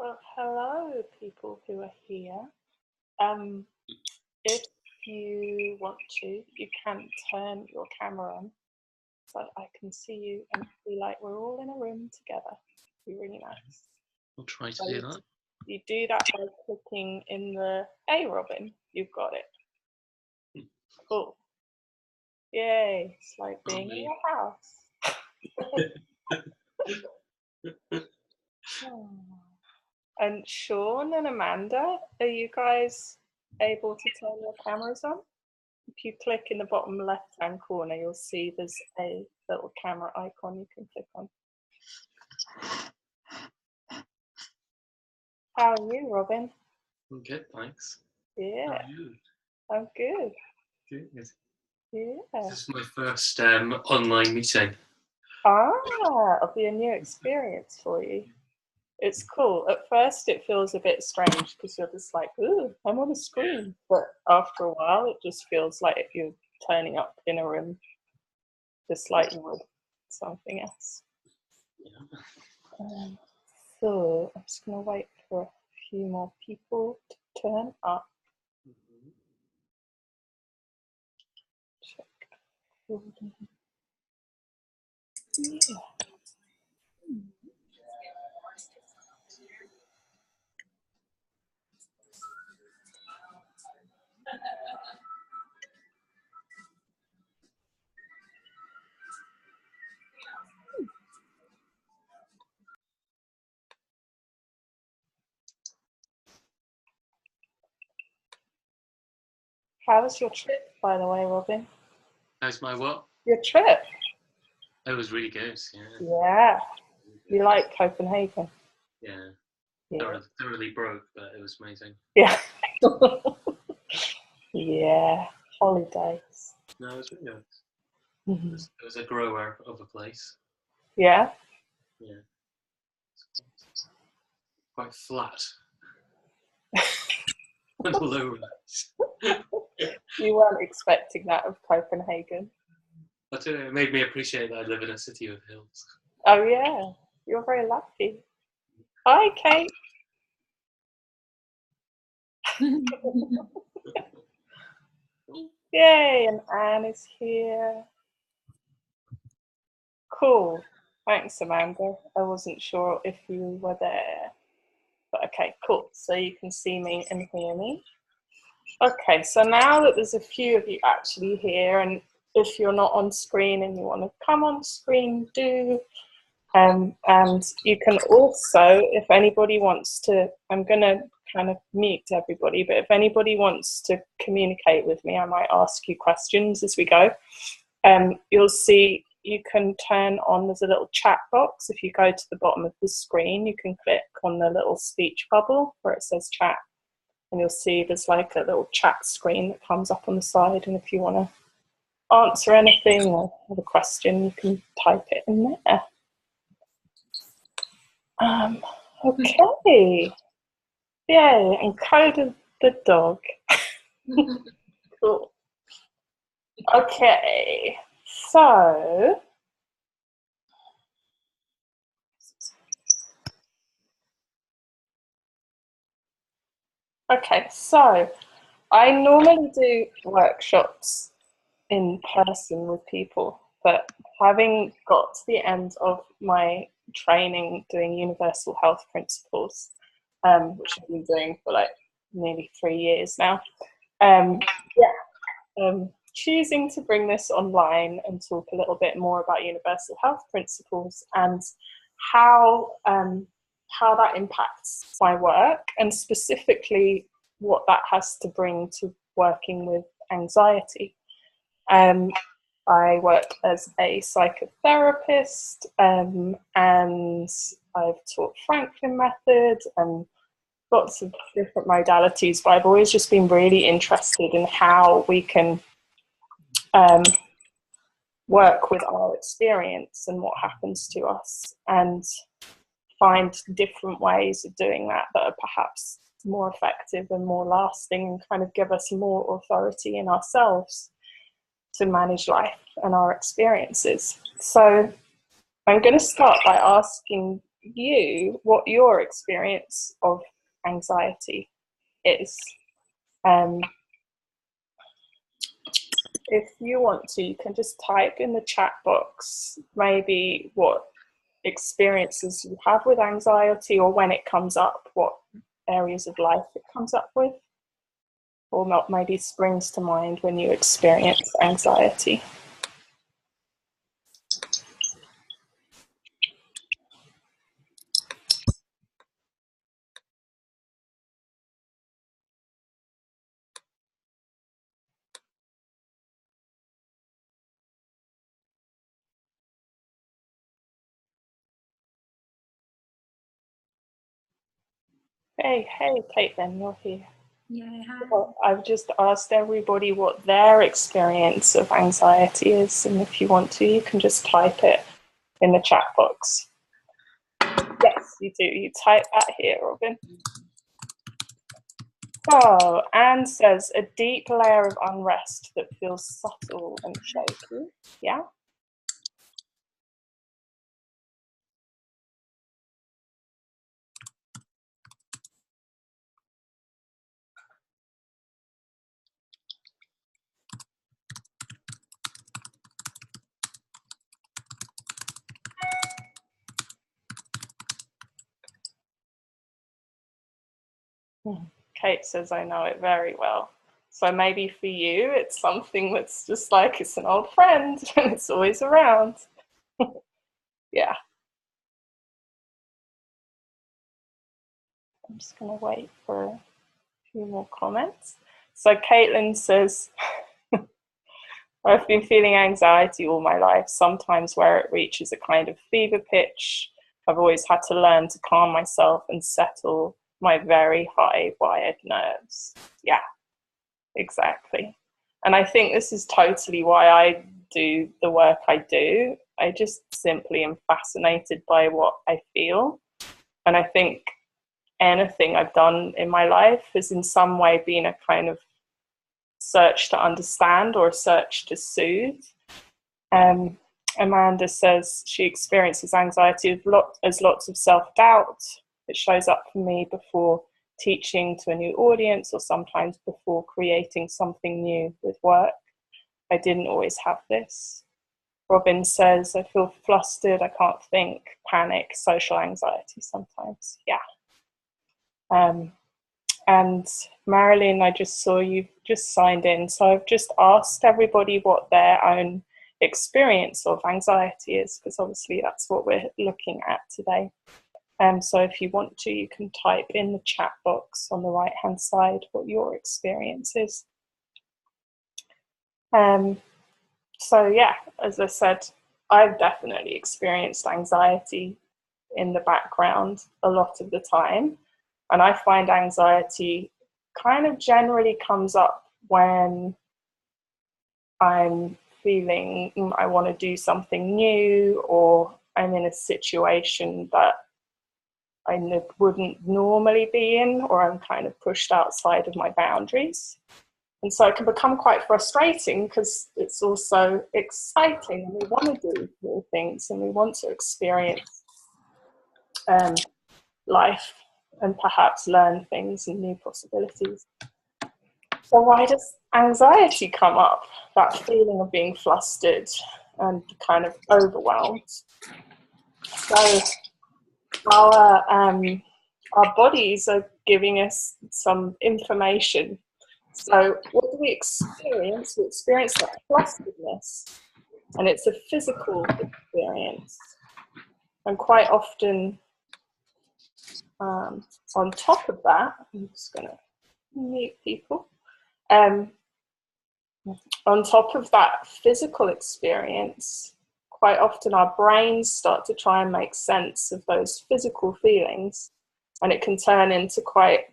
Well, hello, people who are here. If you want to, you can turn your camera on so I can see you and feel like we're all in a room together. It'd be really nice. I'll try to do that. You do that by clicking in the Hey Robin, you've got it. Cool. Yay, it's like being in your house. And Sean and Amanda, are you guys able to turn your cameras on? If you click in the bottom left-hand corner, you'll see there's a little camera icon you can click on. How are you, Robin? I'm good, thanks. Yeah. How are you? I'm good. Good. Yeah. This is my first online meeting. It'll be a new experience for you. It's cool. At first, it feels a bit strange because you're just like, ooh, I'm on a screen. But after a while, it just feels like you're turning up in a room, just like you would something else. Yeah. So I'm just going to wait for a few more people to turn up. Check. Yeah. How was your trip, by the way, Robin? How's my what? Your trip? It was really good, yeah. Yeah. You like Copenhagen? Yeah. Yeah. Thoroughly broke, but it was amazing. Yeah. Yeah. Holidays. No, it was really good. Mm-hmm. It was a grower of a place. Yeah? Yeah. Quite flat. And low rise. You weren't expecting that of Copenhagen. But it made me appreciate that I live in a city with hills. Oh, yeah. You're very lucky. Hi, Kate. Yay, and Anne is here. Cool. Thanks, Amanda. I wasn't sure if you were there. But okay, cool. So you can see me and hear me. Okay, so now that there's a few of you actually here, and if you're not on screen and you want to come on screen, do. And you can also, if anybody wants to, I'm going to kind of mute everybody, but if anybody wants to communicate with me, I might ask you questions as we go. You'll see you can turn on, there's a little chat box. If you go to the bottom of the screen, you can click on the little speech bubble where it says chat. And you'll see there's like a little chat screen that comes up on the side. And if you want to answer anything or have a question, you can type it in there. Okay. Yay, and Coda the dog. Cool. Okay, so I normally do workshops in person with people, but having got to the end of my training doing universal health principles, which I've been doing for like nearly 3 years now, choosing to bring this online and talk a little bit more about universal health principles and how that impacts my work, and specifically what that has to bring to working with anxiety. I work as a psychotherapist, and I've taught Franklin method and lots of different modalities, but I've always just been really interested in how we can work with our experience and what happens to us, and find different ways of doing that that are perhaps more effective and more lasting and kind of give us more authority in ourselves to manage life and our experiences. So I'm going to start by asking you what your experience of anxiety is. If you want to, you can just type in the chat box maybe what experiences you have with anxiety, or when it comes up, what areas of life it comes up with, or not maybe springs to mind when you experience anxiety. Hey, Caitlin, you're here. Yeah, hi. Well, I've just asked everybody what their experience of anxiety is, and if you want to, you can just type it in the chat box. Yes, you do. You type that here, Robin. Oh, Anne says a deep layer of unrest that feels subtle and shaky. Yeah. Kate says, I know it very well. So maybe for you, it's something that's just like it's an old friend and it's always around. Yeah. I'm just going to wait for a few more comments. So Caitlin says, I've been feeling anxiety all my life, sometimes where it reaches a kind of fever pitch. I've always had to learn to calm myself and settle my very high wired nerves. Yeah, exactly. And I think this is totally why I do the work I do. I just simply am fascinated by what I feel. And I think anything I've done in my life has in some way been a kind of search to understand or a search to soothe. Amanda says she experiences anxiety as lots of self-doubt. It shows up for me before teaching to a new audience or sometimes before creating something new with work. I didn't always have this. Robin says, I feel flustered, I can't think, panic, social anxiety sometimes. Yeah. And Marilyn, I just saw you just signed in. So I've just asked everybody what their own experience of anxiety is, because obviously that's what we're looking at today. So if you want to, you can type in the chat box on the right hand side what your experience is. So yeah, as I said, I've definitely experienced anxiety in the background a lot of the time. And I find anxiety kind of generally comes up when I'm feeling I want to do something new, or I'm in a situation that I wouldn't normally be in, or I'm kind of pushed outside of my boundaries. And so it can become quite frustrating because it's also exciting and we want to do new things and we want to experience life and perhaps learn things and new possibilities. So why does anxiety come up? That feeling of being flustered and kind of overwhelmed. So our bodies are giving us some information. So what do we experience? We experience that flusteredness, and it's a physical experience. And quite often, on top of that, I'm just going to mute people. On top of that physical experience, quite often our brains start to try and make sense of those physical feelings, and it can turn into quite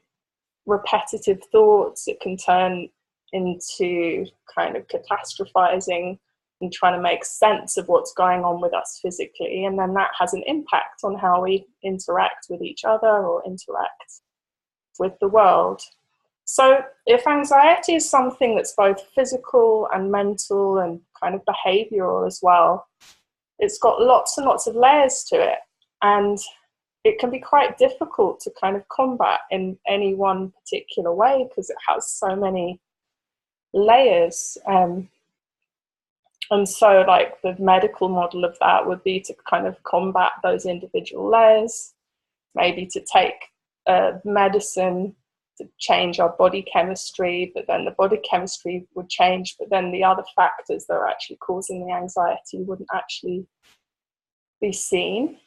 repetitive thoughts. It can turn into kind of catastrophizing and trying to make sense of what's going on with us physically, and then that has an impact on how we interact with each other or interact with the world. So if anxiety is something that's both physical and mental and kind of behavioral as well, it's got lots and lots of layers to it. And it can be quite difficult to kind of combat in any one particular way because it has so many layers. And so like the medical model of that would be to kind of combat those individual layers, maybe to take medicine to change our body chemistry, but then the body chemistry would change, but then the other factors that are actually causing the anxiety wouldn't actually be seen.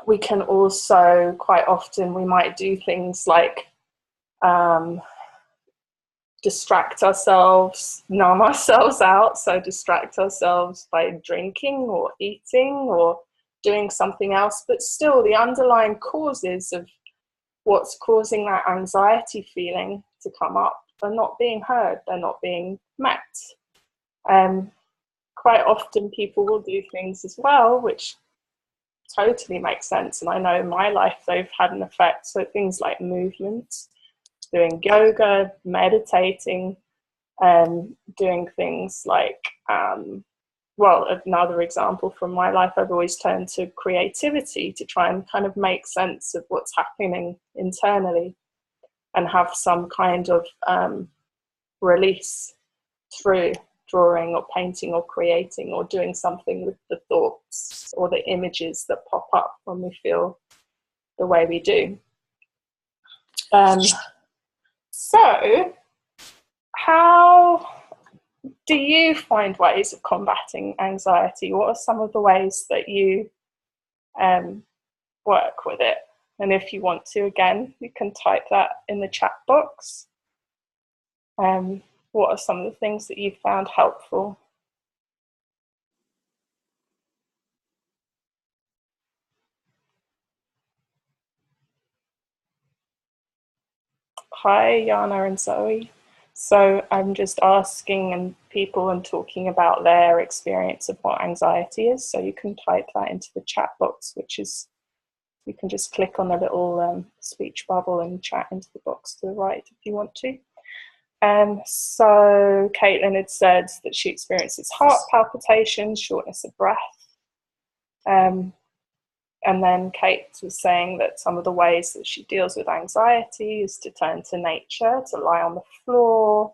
We can also, quite often, we might do things like distract ourselves, numb ourselves out, so distract ourselves by drinking or eating or doing something else, but still the underlying causes of what's causing that anxiety feeling to come up are not being heard, they're not being met. Quite often people will do things as well which totally makes sense, and I know in my life they've had an effect. So things like movement, doing yoga, meditating, doing things like, well, another example from my life, I've always turned to creativity to try and kind of make sense of what's happening internally and have some kind of release through drawing or painting or creating or doing something with the thoughts or the images that pop up when we feel the way we do. So how do you find ways of combating anxiety? What are some of the ways that you work with it? And if you want to, again, you can type that in the chat box. What are some of the things that you've found helpful? Hi, Yana and Zoe. So I'm just asking and people and talking about their experience of what anxiety is. So you can type that into the chat box, which is, you can just click on the little speech bubble and chat into the box to the right if you want to. So Caitlin had said that she experiences heart palpitations, shortness of breath. And then Kate was saying that some of the ways that she deals with anxiety is to turn to nature, to lie on the floor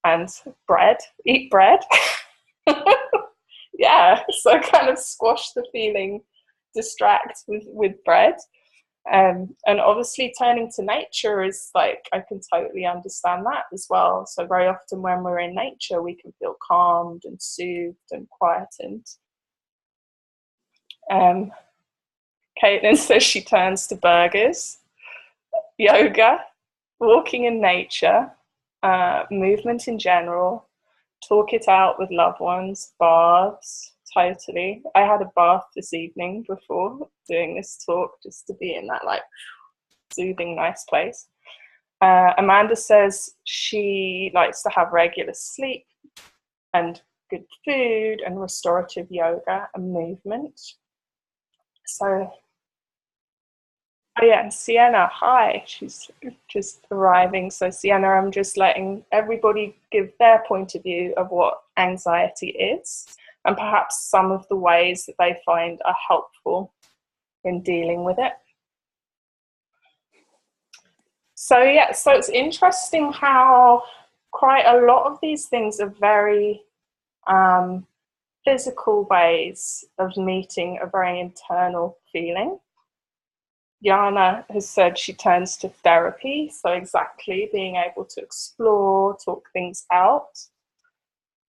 and eat bread. Yeah, so kind of squash the feeling, distract with bread. And obviously turning to nature is like, I can totally understand that as well. So very often when we're in nature, we can feel calmed and soothed and quietened. Caitlin says she turns to burgers, yoga, walking in nature, movement in general, talk it out with loved ones, baths, totally. I had a bath this evening before doing this talk just to be in that like soothing, nice place. Amanda says she likes to have regular sleep and good food and restorative yoga and movement. So, oh yeah, Sienna, hi, she's just arriving. So Sienna, I'm just letting everybody give their point of view of what anxiety is and perhaps some of the ways that they find are helpful in dealing with it. So yeah, so it's interesting how quite a lot of these things are very physical ways of meeting a very internal feeling. Yana has said she turns to therapy, so exactly being able to explore, talk things out.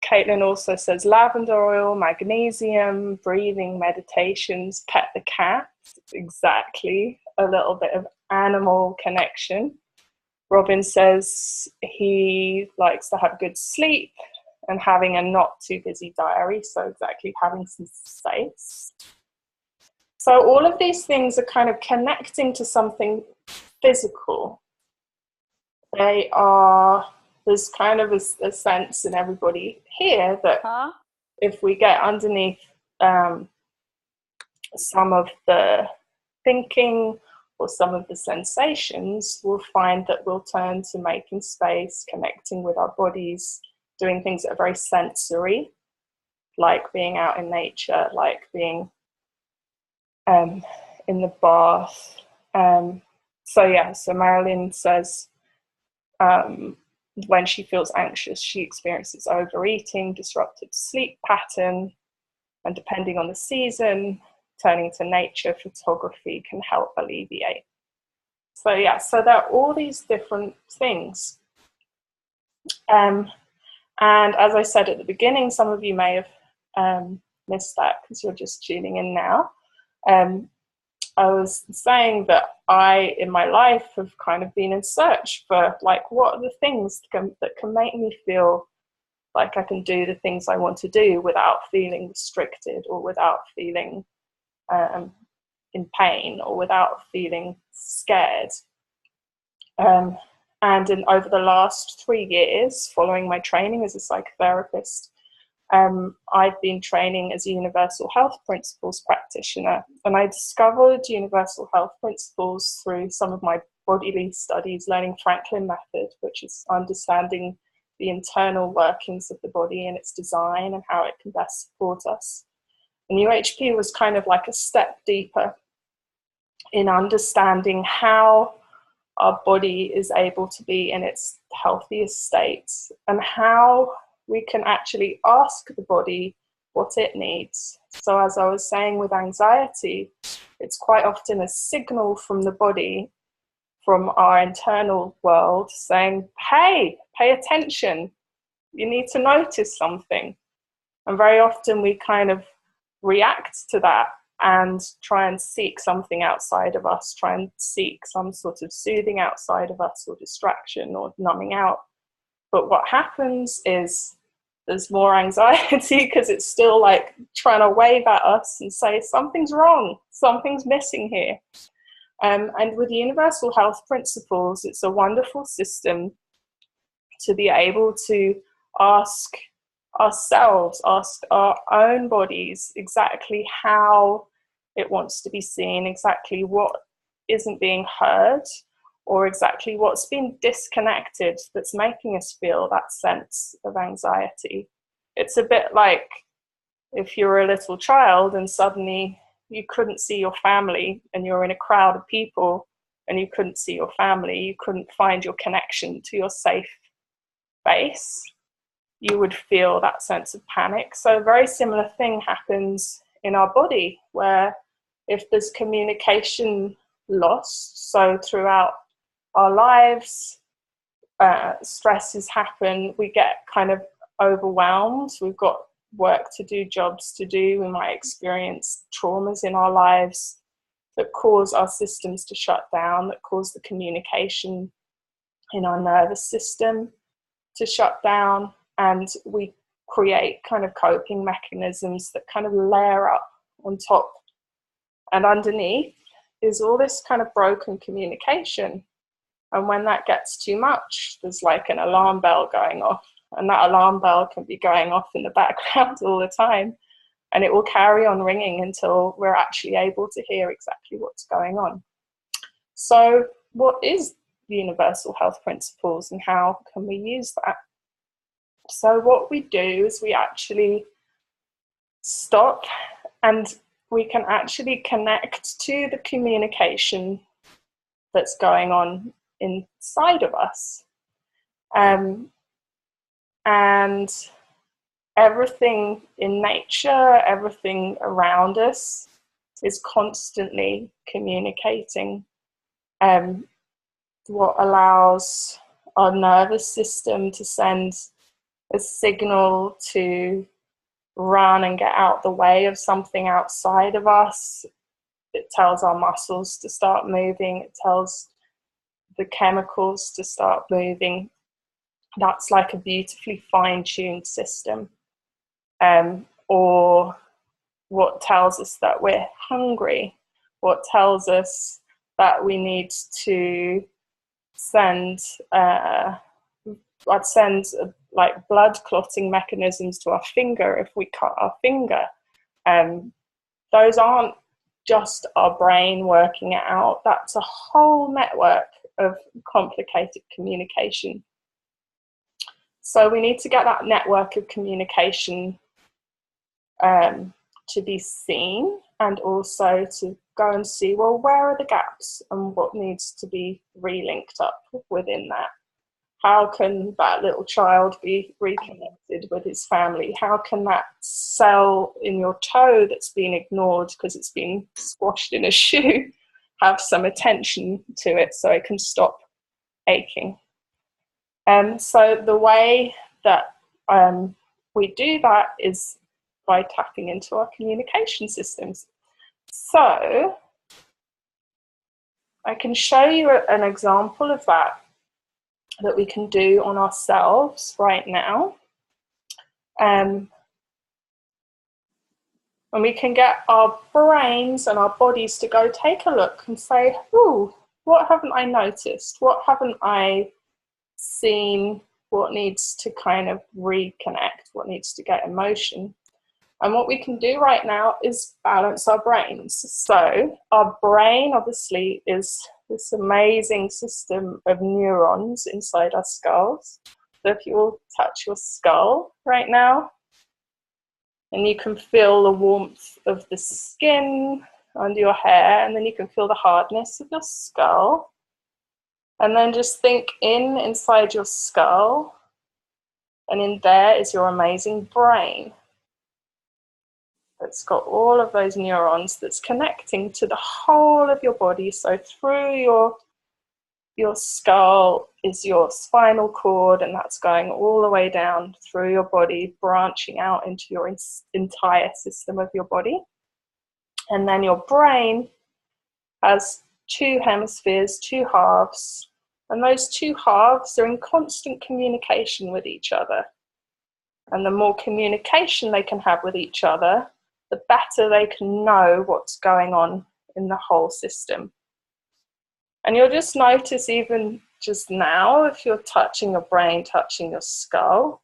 Caitlin also says lavender oil, magnesium, breathing, meditations, pet the cat, exactly, a little bit of animal connection. Robin says he likes to have good sleep and having a not too busy diary, so exactly having some space. So all of these things are kind of connecting to something physical. They are, there's kind of a sense in everybody here that if we get underneath some of the thinking or some of the sensations, we'll find that we'll turn to making space, connecting with our bodies, doing things that are very sensory, like being out in nature, like being in the bath. So Marilyn says when she feels anxious, she experiences overeating, disrupted sleep pattern, and depending on the season, turning to nature photography can help alleviate. So there are all these different things. And as I said at the beginning, some of you may have missed that because you're just tuning in now. I was saying that I, in my life, have kind of been in search for, like, what are the things that can make me feel like I can do the things I want to do without feeling restricted, or without feeling in pain, or without feeling scared. And over the last 3 years, following my training as a psychotherapist, I've been training as a universal health principles practitioner, and I discovered universal health principles through some of my bodily studies, learning Franklin method, which is understanding the internal workings of the body and its design and how it can best support us. And UHP was kind of like a step deeper in understanding how our body is able to be in its healthiest state, and how we can actually ask the body what it needs. So as I was saying with anxiety, it's quite often a signal from the body, from our internal world, saying, hey, pay attention, you need to notice something. And very often we kind of react to that and try and seek something outside of us, try and seek some sort of soothing outside of us, or distraction, or numbing out. But what happens is there's more anxiety, because it's still like trying to wave at us and say, something's wrong, something's missing here. And with universal health principles, it's a wonderful system to be able to ask ourselves, ask our own bodies exactly how it wants to be seen, exactly what isn't being heard, or exactly what's been disconnected that's making us feel that sense of anxiety. It's a bit like if you're a little child and suddenly you couldn't see your family, and you're in a crowd of people and you couldn't see your family, you couldn't find your connection to your safe base, you would feel that sense of panic. So a very similar thing happens in our body, where if there's communication lost, so throughout our lives, stresses happen, we get kind of overwhelmed, we've got work to do, jobs to do, we might experience traumas in our lives that cause our systems to shut down, that cause the communication in our nervous system to shut down, and we create kind of coping mechanisms that kind of layer up on top. And underneath is all this kind of broken communication. And when that gets too much, there's like an alarm bell going off, and that alarm bell can be going off in the background all the time, and it will carry on ringing until we're actually able to hear exactly what's going on. So what is the universal health principles, and how can we use that? So what we do is we actually stop, and we can actually connect to the communication that's going on inside of us. And everything in nature, everything around us is constantly communicating. What allows our nervous system to send a signal to run and get out the way of something outside of us. It tells our muscles to start moving. It tells the chemicals to start moving. That's like a beautifully fine-tuned system. Or what tells us that we're hungry, what tells us that we need to send like blood clotting mechanisms to our finger if we cut our finger. Those aren't just our brain working it out. That's a whole network of complicated communication. So we need to get that network of communication to be seen and also to go and see, well, where are the gaps and what needs to be relinked up within that? How can that little child be reconnected with his family? How can that cell in your toe that's been ignored because it's been squashed in a shoe have some attention to it so it can stop aching? So the way that we do that is by tapping into our communication systems. So I can show you an example of that we can do on ourselves right now. And we can get our brains and our bodies to go take a look and say, ooh, what haven't I noticed? What haven't I seen? What needs to kind of reconnect? What needs to get emotion? And what we can do right now is balance our brains. So our brain obviously is this amazing system of neurons inside our skulls. So if you will touch your skull right now, and you can feel the warmth of the skin under your hair, and then you can feel the hardness of your skull. And then just think inside your skull, and in there is your amazing brain. It's got all of those neurons that's connecting to the whole of your body. So through your skull is your spinal cord, and that's going all the way down through your body, branching out into your entire system of your body. And then your brain has two hemispheres, two halves, and those two halves are in constant communication with each other. And the more communication they can have with each other, the better they can know what's going on in the whole system. And you'll just notice even just now, if you're touching your brain, touching your skull,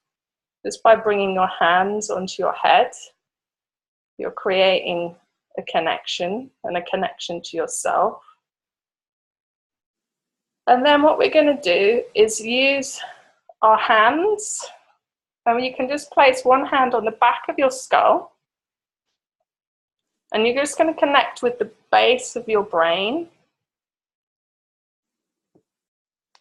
just by bringing your hands onto your head, you're creating a connection and a connection to yourself. And then what we're going to do is use our hands, and you can just place one hand on the back of your skull, and you're just going to connect with the base of your brain.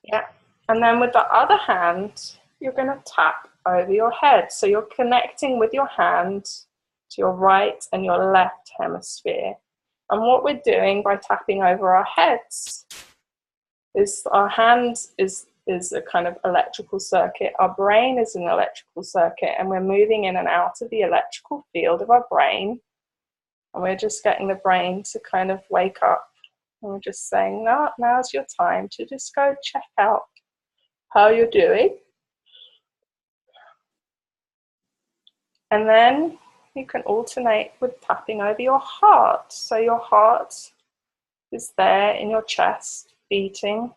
Yeah. And then with the other hand, you're going to tap over your head. So you're connecting with your hand to your right and your left hemisphere. And what we're doing by tapping over our heads is our hand is a kind of electrical circuit. Our brain is an electrical circuit, and we're moving in and out of the electrical field of our brain. And we're just getting the brain to kind of wake up. And we're just saying, no, now's your time to just go check out how you're doing. And then you can alternate with tapping over your heart. So your heart is there in your chest, beating.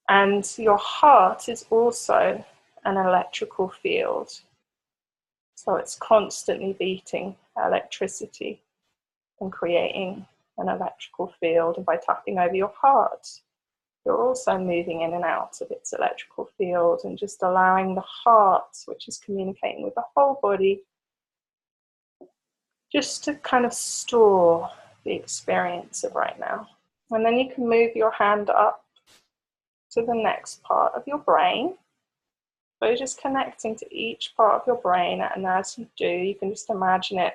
And your heart is also an electrical field. So it's constantly beating electricity and creating an electrical field. And by tapping over your heart, you're also moving in and out of its electrical field and just allowing the heart, which is communicating with the whole body, just to kind of store the experience of right now. And then you can move your hand up to the next part of your brain. So you're just connecting to each part of your brain, and as you do, you can just imagine it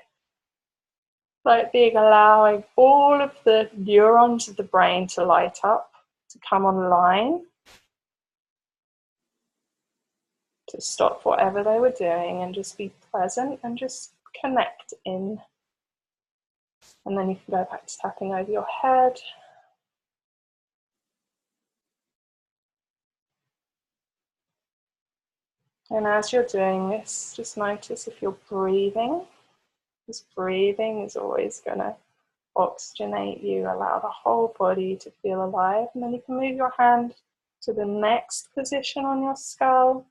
like being allowing all of the neurons of the brain to light up, to come online, to stop whatever they were doing and just be present and just connect in. And then you can go back to tapping over your head. And as you're doing this, just notice if you're breathing. This breathing is always going to oxygenate you, allow the whole body to feel alive. And then you can move your hand to the next position on your skull.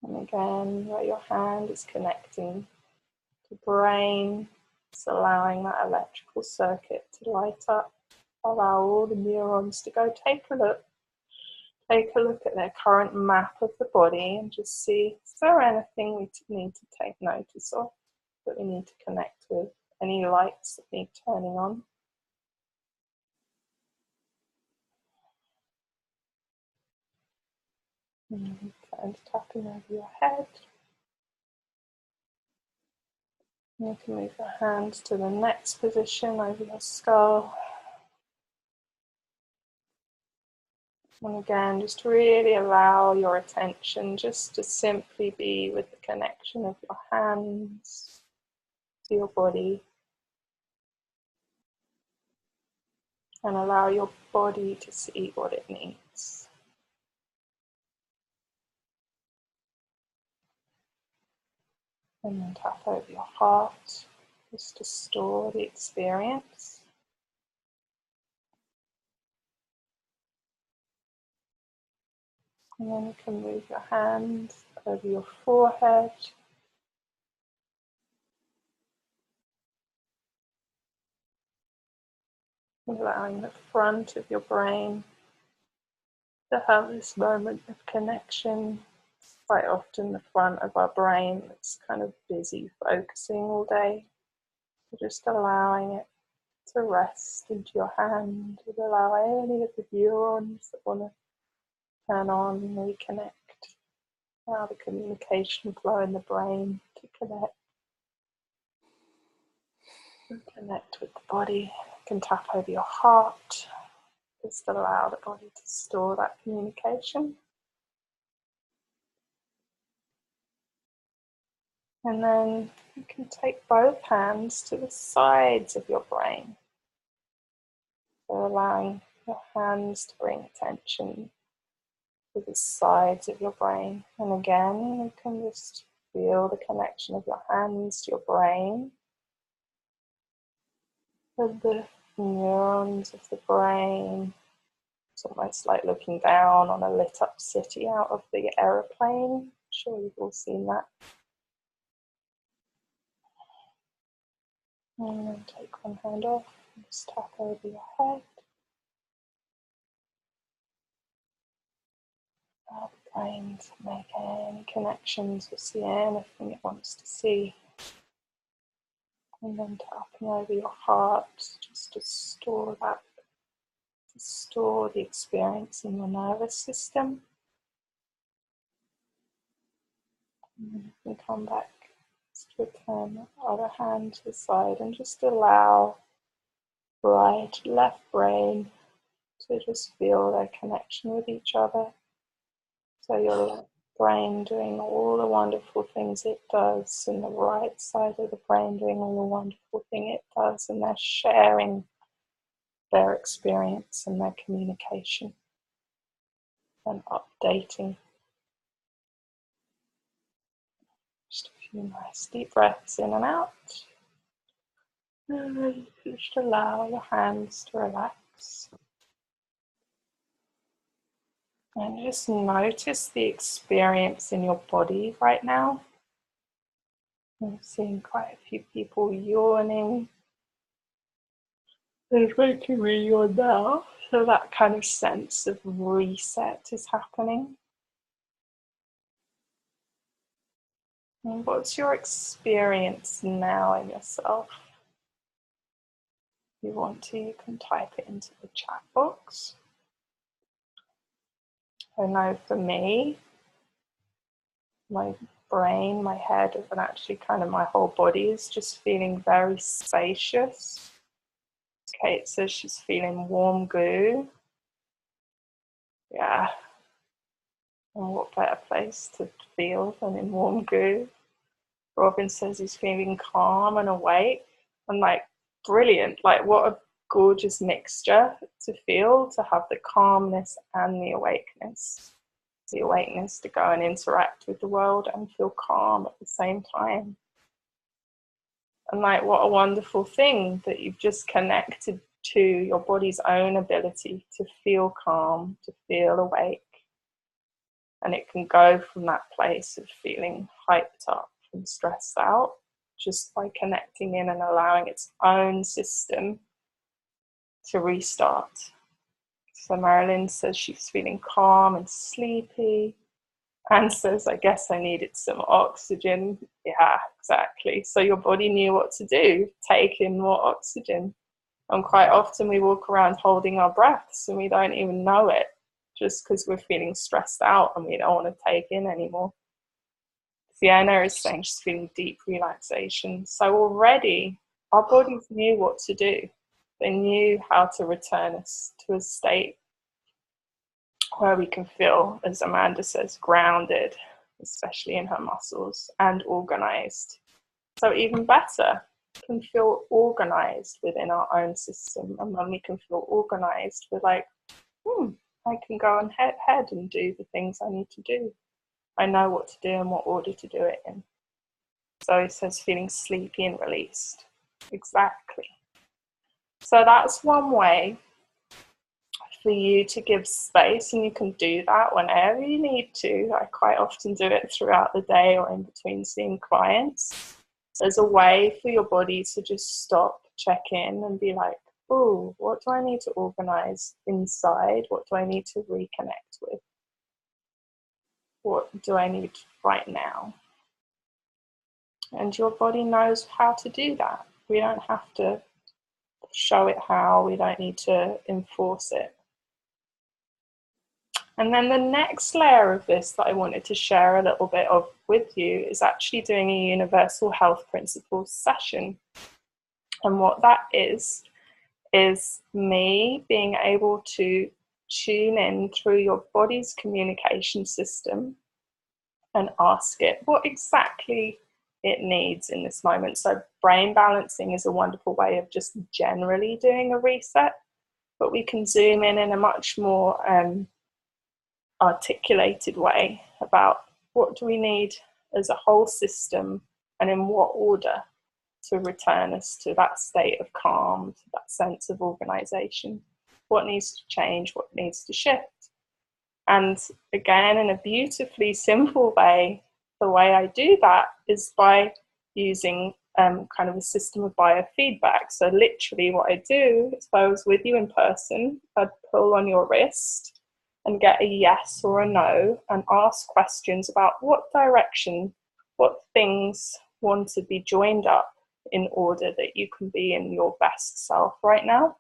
And again, where your hand is connecting to the brain, it's allowing that electrical circuit to light up. Allow all the neurons to go take a look, take a look at their current map of the body and just see, is there anything we need to take notice of, that we need to connect with, any lights that need turning on. And tapping over your head. You can move your hands to the next position over your skull. And again, just really allow your attention just to simply be with the connection of your hands to your body. And allow your body to see what it needs. And then tap over your heart, just to store the experience. And then you can move your hand over your forehead. Allowing the front of your brain to have this moment of connection. Quite often the front of our brain is kind of busy focusing all day. So just allowing it to rest into your hand, to allow any of the neurons that want to turn on and reconnect. Allow the communication flow in the brain to connect. And connect with the body. You can tap over your heart. Just allow the body to store that communication. And then you can take both hands to the sides of your brain. So allowing your hands to bring attention to the sides of your brain. And again, you can just feel the connection of your hands to your brain. With the neurons of the brain. It's almost like looking down on a lit up city out of the aeroplane. I'm sure you've all seen that. And then take one hand off and just tap over your head. Allow the brain to make any connections or see anything it wants to see. And then tapping over your heart just to store that, to store the experience in your nervous system. And then you can come back, just return the other hand to the side and just allow right, left brain to just feel their connection with each other. So your brain doing all the wonderful things it does, and the right side of the brain doing all the wonderful thing it does, and they're sharing their experience and their communication and updating. Just a few nice deep breaths in and out. And then just allow your hands to relax. And just notice the experience in your body right now. I'm seeing quite a few people yawning. It's making me yawn now. So that kind of sense of reset is happening. And what's your experience now in yourself? If you want to, you can type it into the chat box. I know for me, my brain, my head, and actually kind of my whole body is just feeling very spacious. Kate says she's feeling warm goo. Yeah. And what better place to feel than in warm goo? Robin says he's feeling calm and awake. I'm like, brilliant. Like, what a gorgeous mixture to feel, to have the calmness and the awakeness. The awakeness to go and interact with the world and feel calm at the same time. And like, what a wonderful thing that you've just connected to your body's own ability to feel calm, to feel awake. And it can go from that place of feeling hyped up and stressed out just by connecting in and allowing its own system to restart. So Marilyn says she's feeling calm and sleepy. Anne says, I guess I needed some oxygen. Yeah, exactly. So your body knew what to do, take in more oxygen. And quite often we walk around holding our breaths and we don't even know it, just because we're feeling stressed out and we don't want to take in anymore. Sienna is saying she's feeling deep relaxation. So already our bodies knew what to do. They knew how to return us to a state where we can feel, as Amanda says, grounded, especially in her muscles, and organized. So even better, can feel organized within our own system. And when we can feel organized, we're like, I can go ahead and do the things I need to do. I know what to do and what order to do it in. So it says feeling sleepy and released. Exactly. So that's one way for you to give space, and you can do that whenever you need to. I quite often do it throughout the day or in between seeing clients. There's a way for your body to just stop, check in and be like, oh, what do I need to organize inside? What do I need to reconnect with? What do I need right now? And your body knows how to do that. We don't have to show it how, we don't need to enforce it. And then the next layer of this that I wanted to share a little bit of with you is actually doing a universal health principles session. And what that is me being able to tune in through your body's communication system and ask it what exactly it needs in this moment. So brain balancing is a wonderful way of just generally doing a reset, but we can zoom in a much more articulated way about what do we need as a whole system and in what order to return us to that state of calm, to that sense of organization. What needs to change, what needs to shift. And again, in a beautifully simple way, the way I do that is by using kind of a system of biofeedback. So literally what I do, if I was with you in person, I'd pull on your wrist and get a yes or a no and ask questions about what direction, what things want to be joined up in order that you can be in your best self right now.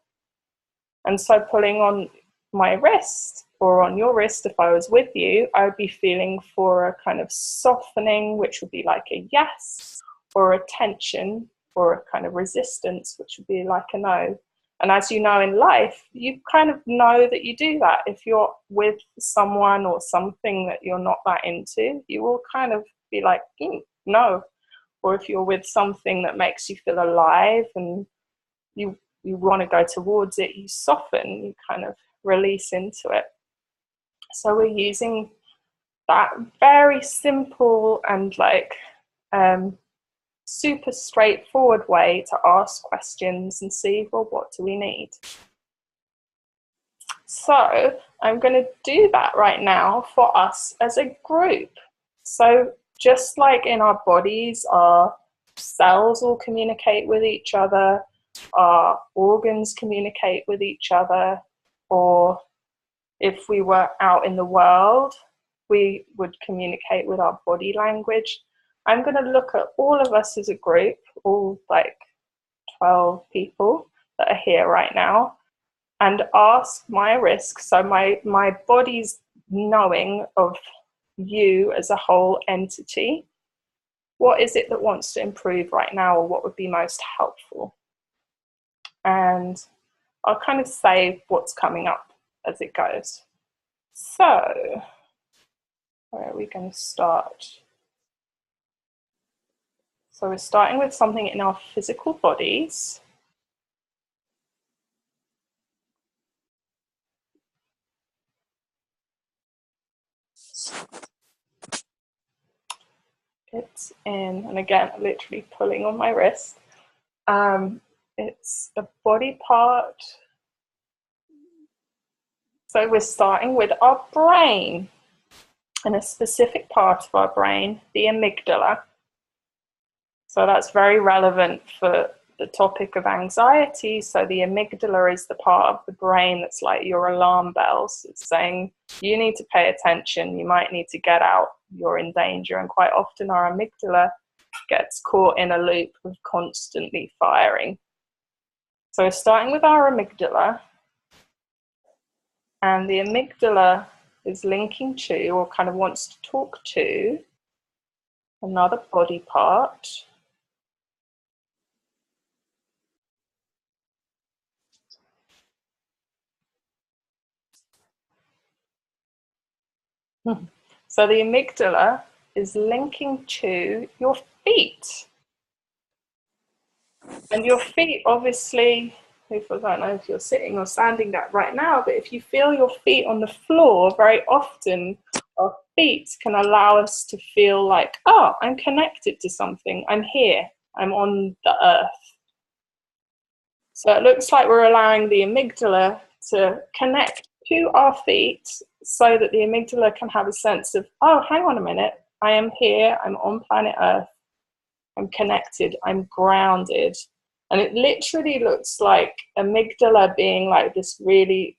And so pulling on my wrist or on your wrist, if I was with you, I would be feeling for a kind of softening, which would be like a yes, or a tension or a kind of resistance, which would be like a no. And as you know in life, you kind of know that you do that. If you're with someone or something that you're not that into, you will kind of be like, no. Or if you're with something that makes you feel alive and you want to go towards it, you soften, you kind of release into it. So we're using that very simple and super straightforward way to ask questions and see, well, what do we need? So I'm going to do that right now for us as a group. So just like in our bodies, our cells will communicate with each other, our organs communicate with each other, or if we were out in the world, we would communicate with our body language. I'm going to look at all of us as a group, all 12 people that are here right now, and ask my risk, so my body's knowing of you as a whole entity, what is it that wants to improve right now, or what would be most helpful? And I'll kind of say what's coming up as it goes. So, where are we going to start? So we're starting with something in our physical bodies. It's in, and again, literally pulling on my wrist. It's a body part. So we're starting with our brain, and a specific part of our brain, the amygdala. So that's very relevant for the topic of anxiety. So the amygdala is the part of the brain that's like your alarm bells. It's saying you need to pay attention, you might need to get out, you're in danger. And quite often our amygdala gets caught in a loop of constantly firing. So we're starting with our amygdala, and the amygdala is linking to, or kind of wants to talk to, another body part. So the amygdala is linking to your feet. And your feet, obviously, if I don't know if you're sitting or standing that right now, but if you feel your feet on the floor, very often our feet can allow us to feel like, oh, I'm connected to something, I'm here, I'm on the earth. So it looks like we're allowing the amygdala to connect to our feet so that the amygdala can have a sense of, oh, hang on a minute, I am here, I'm on planet Earth, I'm connected, I'm grounded. And it literally looks like amygdala being like this really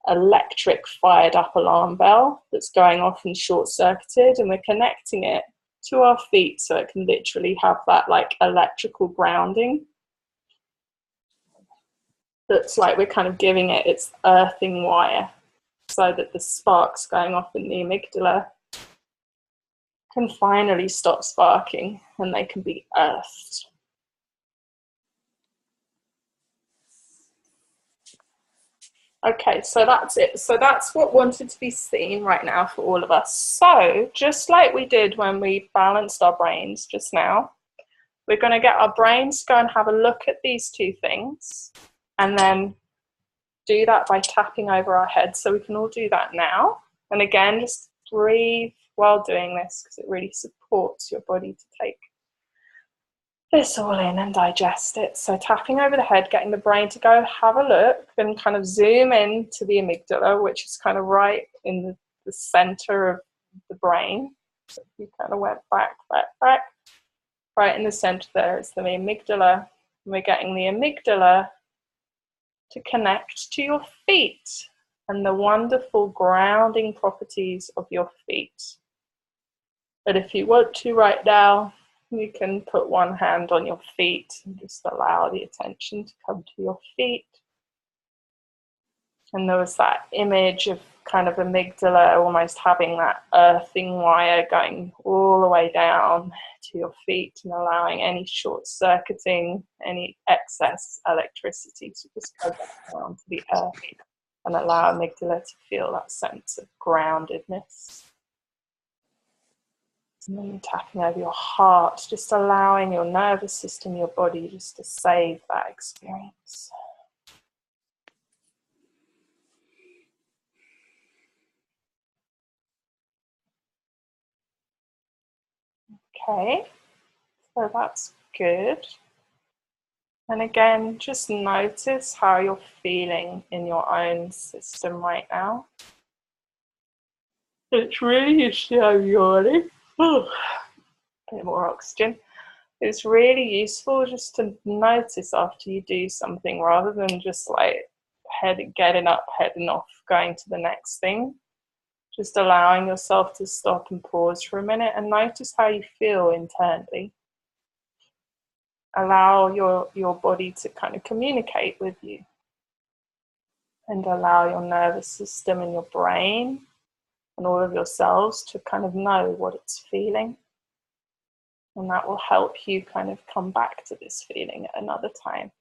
electric fired up alarm bell that's going off and short circuited, and we're connecting it to our feet so it can literally have that like electrical grounding. Looks like we're kind of giving it its earthing wire so that the sparks going off in the amygdala can finally stop sparking and they can be earthed. Okay, so that's it. So that's what wanted to be seen right now for all of us. So just like we did when we balanced our brains just now, we're going to get our brains to go and have a look at these two things and then do that by tapping over our heads. So we can all do that now. And again, just breathe while doing this because it really supports your body to take this all in and digest it. So tapping over the head, getting the brain to go have a look and kind of zoom in to the amygdala, which is kind of right in the center of the brain. So you kind of went back. Right in the center there is the amygdala. And we're getting the amygdala to connect to your feet and the wonderful grounding properties of your feet. But if you want to right now, you can put one hand on your feet and just allow the attention to come to your feet. And there was that image of kind of amygdala almost having that earthing wire going all the way down to your feet and allowing any short circuiting, any excess electricity to just go back down to the earth and allow amygdala to feel that sense of groundedness. And then tapping over your heart, just allowing your nervous system, your body, just to save that experience. Okay, so that's good. And again, just notice how you're feeling in your own system right now. It's really useful, I'm yawning. A bit more oxygen. It's really useful just to notice after you do something rather than just like getting up, heading off, going to the next thing. Just allowing yourself to stop and pause for a minute and notice how you feel internally. Allow your body to kind of communicate with you. And allow your nervous system and your brain and all of your cells to kind of know what it's feeling. And that will help you kind of come back to this feeling at another time.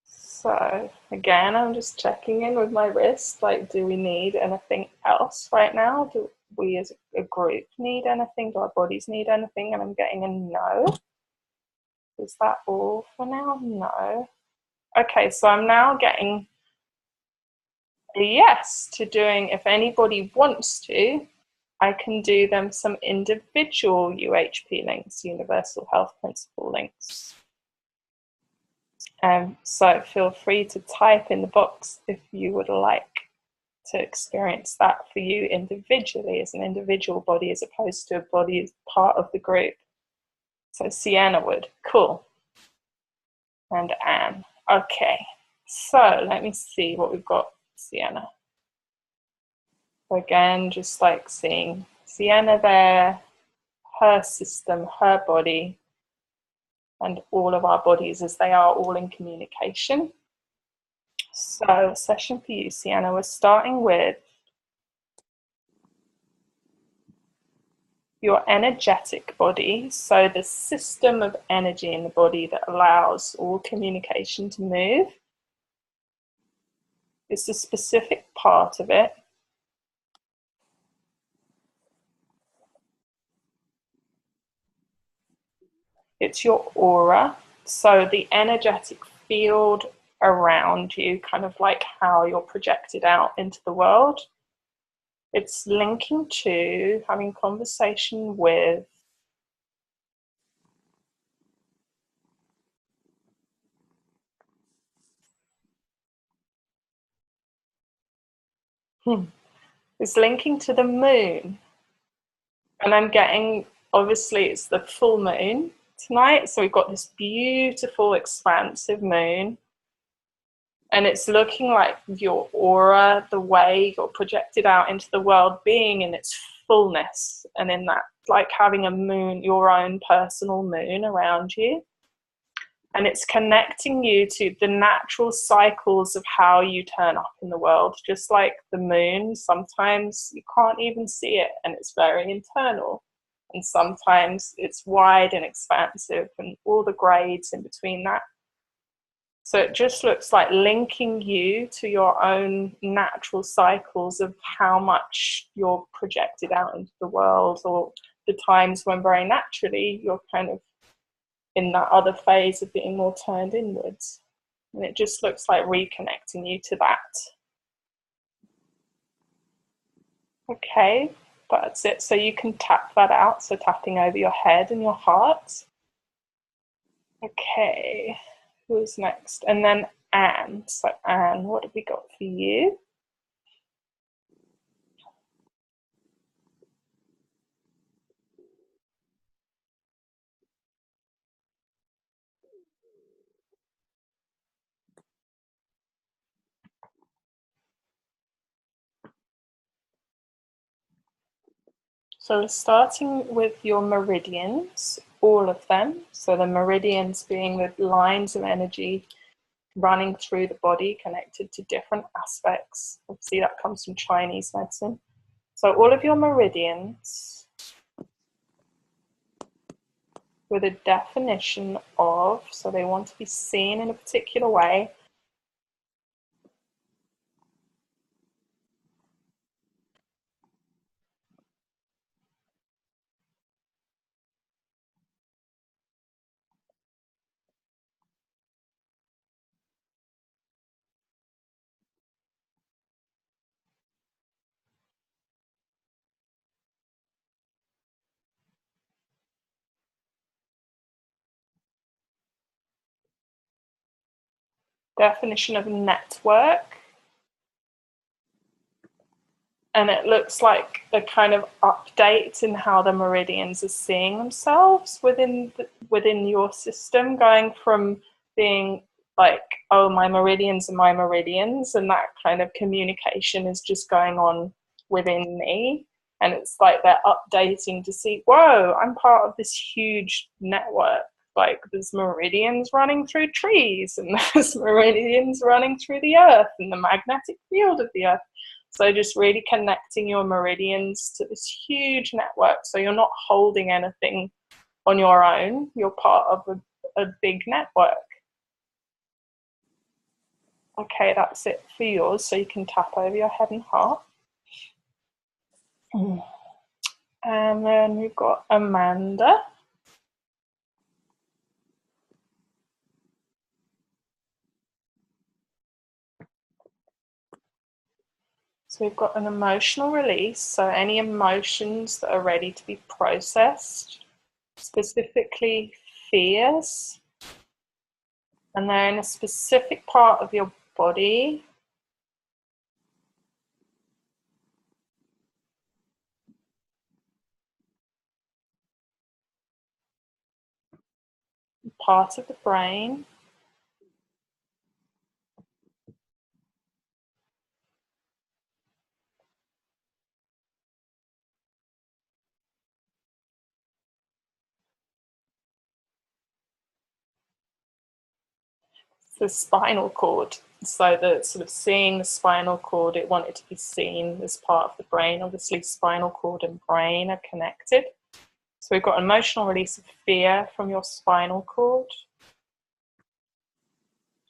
So again, I'm just checking in with my wrist, like, do we need anything else right now? Do we as a group need anything? Do our bodies need anything? And I'm getting a no. Is that all for now? No. Okay, so I'm now getting a yes to doing, if anybody wants to, I can do them some individual UHP links, Universal Health Principle links. So feel free to type in the box if you would like to experience that for you individually as an individual body as opposed to a body as part of the group. So Sienna would. Cool. And Anne. Okay. So let me see what we've got, Sienna. Again, just like seeing Sienna there, her system, her body, and all of our bodies as they are all in communication. So, session for you, Sienna. We're starting with your energetic body, so the system of energy in the body that allows all communication to move. It's a specific part of it. It's your aura, so the energetic field around you, kind of like how you're projected out into the world. It's linking to having conversation with it's linking to the moon. And I'm getting, obviously it's the full moon tonight, so we've got this beautiful expansive moon, and it's looking like your aura, the way you're projected out into the world, being in its fullness, and in that, like having a moon, your own personal moon around you. And it's connecting you to the natural cycles of how you turn up in the world. Just like the moon, sometimes you can't even see it and it's very internal. And sometimes it's wide and expansive and all the grades in between that. So it just looks like linking you to your own natural cycles of how much you're projected out into the world, or the times when very naturally you're kind of in that other phase of being more turned inwards. And it just looks like reconnecting you to that. Okay, that's it. So you can tap that out, so tapping over your head and your heart. Okay, who's next? And then Anne. So Anne, what have we got for you? So starting with your meridians, all of them. So the meridians being the lines of energy running through the body, connected to different aspects. Obviously that comes from Chinese medicine. So all of your meridians with a definition of, so they want to be seen in a particular way. Definition of network. And it looks like a kind of update in how the meridians are seeing themselves within your system, going from being like, oh, my meridians are my meridians, and that kind of communication is just going on within me. And it's like they're updating to see, whoa, I'm part of this huge network. Like there's meridians running through trees, and there's meridians running through the earth and the magnetic field of the earth. So just really connecting your meridians to this huge network. So you're not holding anything on your own. You're part of a big network. Okay, that's it for yours. So you can tap over your head and heart. And then we've got Amanda. So we've got an emotional release. So any emotions that are ready to be processed, specifically fears. And they're in a specific part of your body. part of the brain the spinal cord. So the sort of seeing the spinal cord, it wanted to be seen as part of the brain. Obviously, spinal cord and brain are connected. So we've got emotional release of fear from your spinal cord.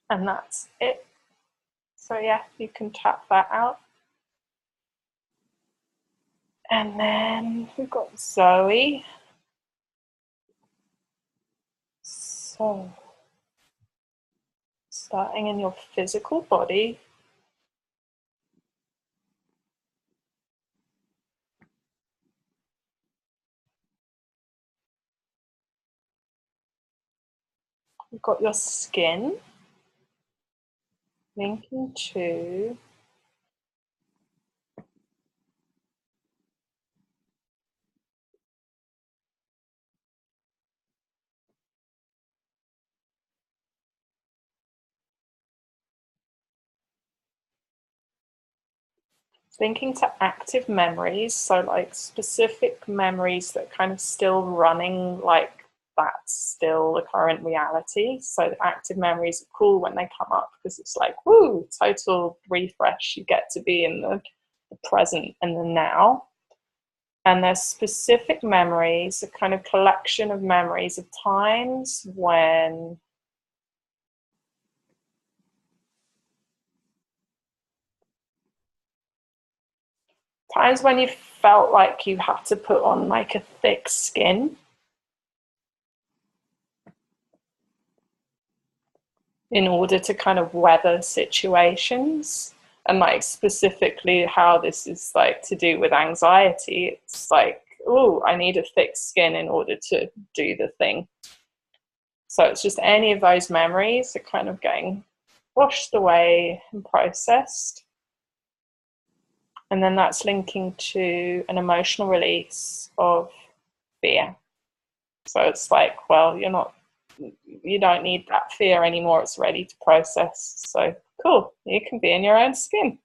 And that's it. So yeah, you can tap that out. And then we've got Zoe. So starting in your physical body, we've got your skin linking to linking to active memories, so like specific memories that kind of still running, like that's still the current reality. So the active memories are cool when they come up because it's like, woo, total refresh. You get to be in the present and the now. And there's specific memories, a kind of collection of memories of times when you felt like you had to put on like a thick skin in order to kind of weather situations. And like specifically how this is like to do with anxiety, it's like, oh, I need a thick skin in order to do the thing. So it's just any of those memories are kind of getting washed away and processed. And then that's linking to an emotional release of fear. So it's like, well, you don't need that fear anymore. It's ready to process. So cool, you can be in your own skin.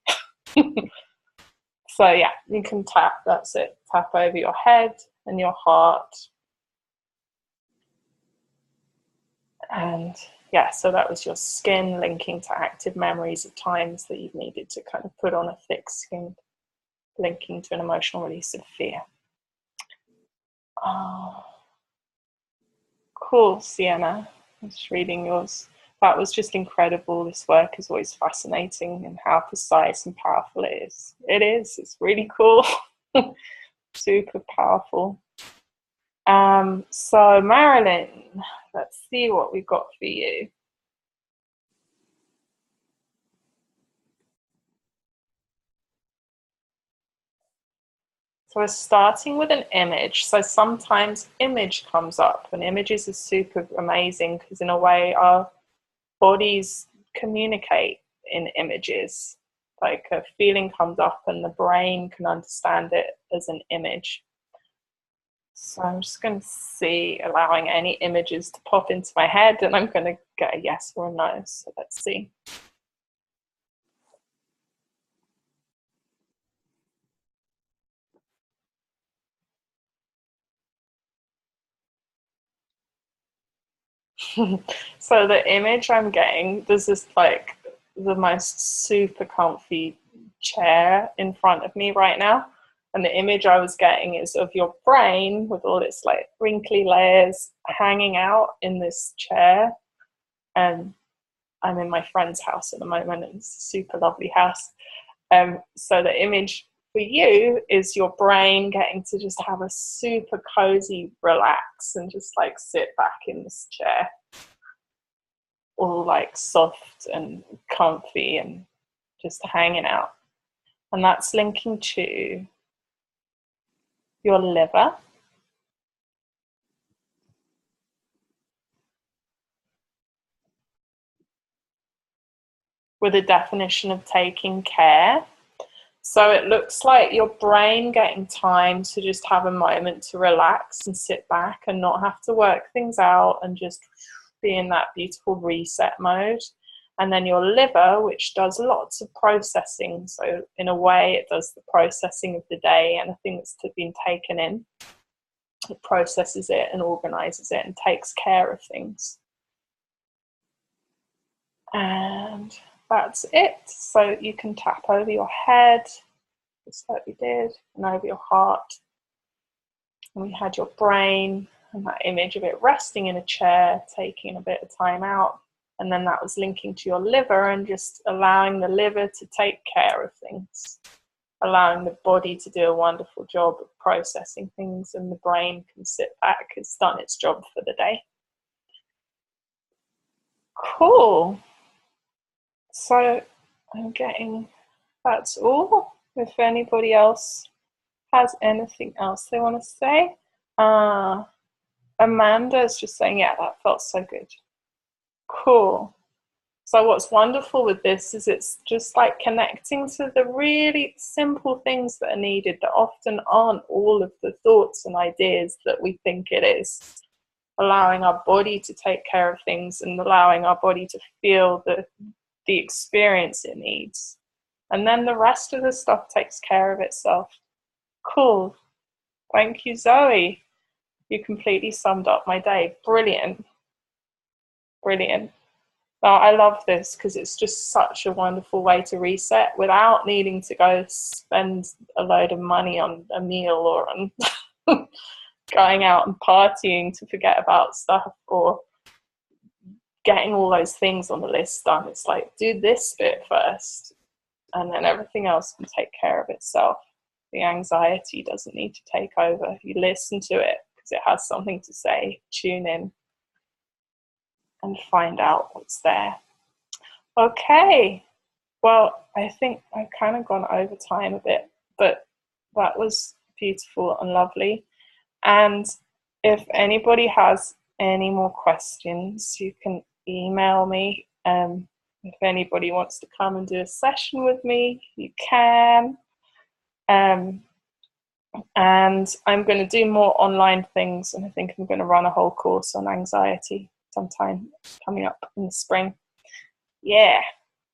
So yeah, you can tap, that's it. Tap over your head and your heart. And yeah, so that was your skin linking to active memories of times that you've needed to kind of put on a thick skin, linking to an emotional release of fear. Oh, cool, Sienna. I was reading yours. That was just incredible. This work is always fascinating and how precise and powerful it is. It is. It's really cool. Super powerful. So Marilyn, let's see what we've got for you. So we're starting with an image. So sometimes image comes up, and images are super amazing because in a way our bodies communicate in images. Like a feeling comes up and the brain can understand it as an image. So I'm just going to see, allowing any images to pop into my head, and I'm going to get a yes or a no. So let's see. So the image I'm getting, there's this like the most super comfy chair in front of me right now. And the image I was getting is of your brain with all its like wrinkly layers hanging out in this chair. And I'm in my friend's house at the moment, and it's a super lovely house. So the image for you is your brain getting to just have a super cozy relax and just like sit back in this chair, all like soft and comfy and just hanging out. And that's linking to your liver, with a definition of taking care. So it looks like your brain getting time to just have a moment to relax and sit back and not have to work things out and just be in that beautiful reset mode. And then your liver, which does lots of processing. So in a way, it does the processing of the day, anything that's been taken in. It processes it and organizes it and takes care of things. And that's it. So you can tap over your head, just like we did, and over your heart. And we had your brain and that image of it resting in a chair, taking a bit of time out. And then that was linking to your liver and just allowing the liver to take care of things, allowing the body to do a wonderful job of processing things, and the brain can sit back. It's done its job for the day. Cool. So I'm getting, that's all. If anybody else has anything else they want to say. Amanda's just saying, yeah, that felt so good. Cool. So what's wonderful with this is it's just like connecting to the really simple things that are needed that often aren't all of the thoughts and ideas that we think it is. Allowing our body to take care of things and allowing our body to feel the experience it needs. And then the rest of the stuff takes care of itself. Cool. Thank you, Zoe. You completely summed up my day. Brilliant. Brilliant. Now, I love this because it's just such a wonderful way to reset without needing to go spend a load of money on a meal or on going out and partying to forget about stuff or getting all those things on the list done. It's like, do this bit first and then everything else can take care of itself. The anxiety doesn't need to take over. You listen to it because it has something to say. Tune in and find out what's there. Okay. Well, I think I've kind of gone over time a bit, but that was beautiful and lovely. And if anybody has any more questions, you can email me. If anybody wants to come and do a session with me, you can. And I'm going to do more online things, and I think I'm going to run a whole course on anxiety sometime coming up in the spring. Yeah,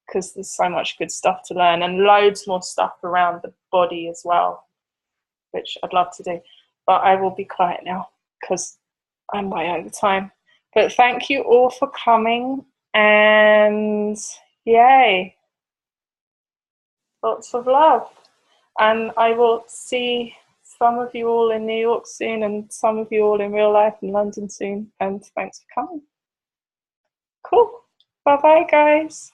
because there's so much good stuff to learn and loads more stuff around the body as well, which I'd love to do. But I will be quiet now because I'm way over time. But thank you all for coming, and yay, lots of love. And I will see some of you all in New York soon and some of you all in real life in London soon. And thanks for coming. Cool. Bye-bye, guys.